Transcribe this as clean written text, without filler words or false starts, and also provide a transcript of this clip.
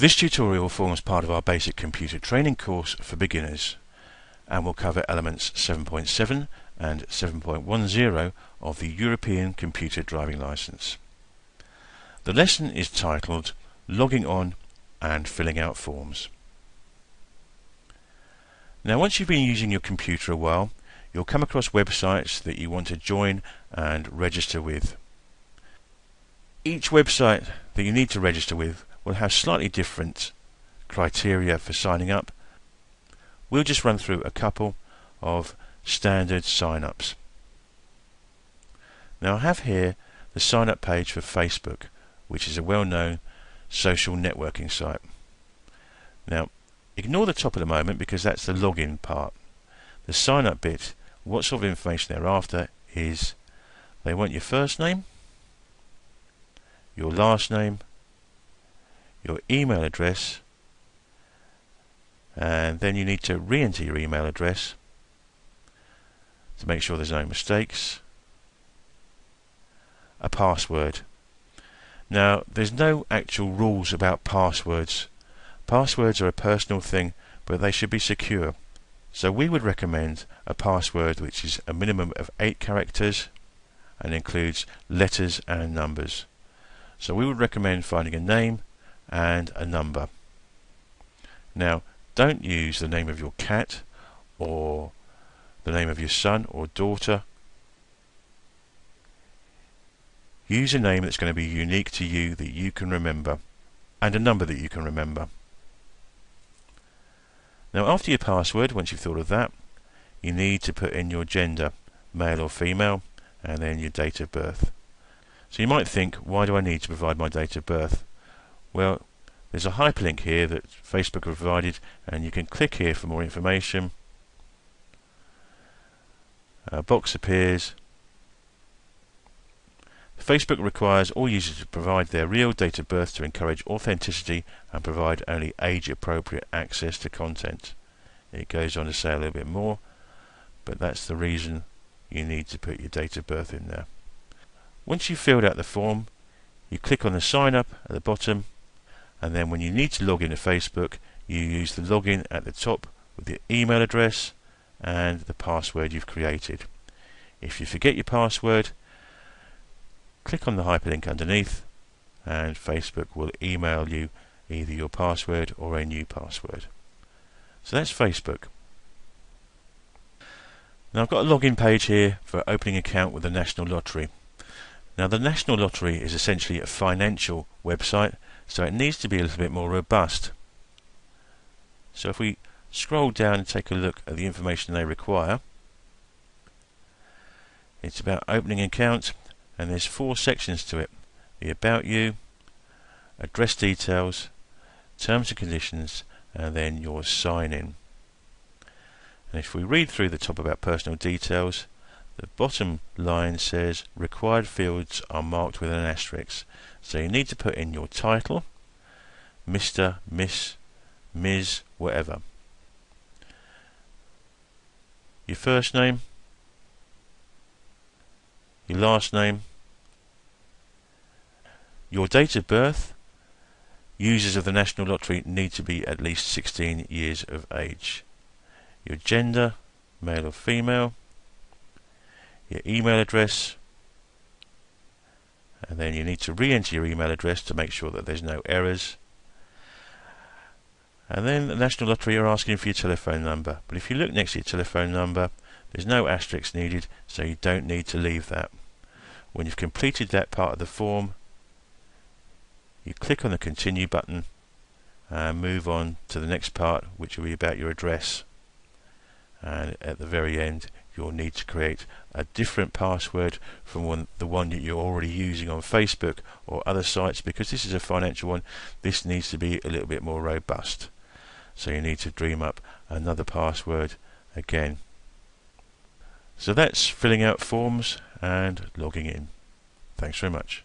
This tutorial forms part of our basic computer training course for beginners and will cover elements 7.7 and 7.10 of the European Computer Driving Licence. The lesson is titled Logging On and Filling Out Forms. Now, once you've been using your computer a while, you'll come across websites that you want to join and register with. Each website that you need to register with will have slightly different criteria for signing up. We'll just run through a couple of standard sign-ups. Now, I have here the sign-up page for Facebook, which is a well-known social networking site. Now, ignore the top at the moment because that's the login part. The sign-up bit, what sort of information they're after is they want your first name, your last name, your email address, and then you need to re-enter your email address to make sure there's no mistakes, a password. Now, there's no actual rules about passwords. Passwords are a personal thing, but they should be secure. So we would recommend a password which is a minimum of 8 characters and includes letters and numbers. So we would recommend finding a name and a number. Now, don't use the name of your cat or the name of your son or daughter. Use a name that's going to be unique to you that you can remember, and a number that you can remember. Now, after your password, once you've thought of that, you need to put in your gender, male or female, and then your date of birth. So you might think, why do I need to provide my date of birth? Well, there's a hyperlink here that Facebook have provided, and you can click here for more information. A box appears. Facebook requires all users to provide their real date of birth to encourage authenticity and provide only age-appropriate access to content. It goes on to say a little bit more, but that's the reason you need to put your date of birth in there. Once you've filled out the form, you click on the sign up at the bottom, and then when you need to log into Facebook, you use the login at the top with your email address and the password you've created. If you forget your password, click on the hyperlink underneath and Facebook will email you either your password or a new password. So that's Facebook. Now, I've got a login page here for opening an account with the National Lottery. Now, the National Lottery is essentially a financial website, so it needs to be a little bit more robust. So if we scroll down and take a look at the information they require, it's about opening an account, and there's 4 sections to it: the About You, address details, terms and conditions, and then your sign in. And if we read through the top about personal details, the bottom line says required fields are marked with an asterisk. So you need to put in your title, Mr, Miss, Ms, whatever. Your first name, your last name, your date of birth. Users of the National Lottery need to be at least 16 years of age. Your gender, male or female, your email address, and then you need to re-enter your email address to make sure that there's no errors. And then the National Lottery are asking for your telephone number, but if you look next to your telephone number, there's no asterisk needed, so you don't need to leave that. When you've completed that part of the form, you click on the continue button and move on to the next part, which will be about your address. And at the very end, you'll need to create a different password from the one that you're already using on Facebook or other sites. Because this is a financial one, this needs to be a little bit more robust. So you need to dream up another password again. So that's filling out forms and logging in. Thanks very much.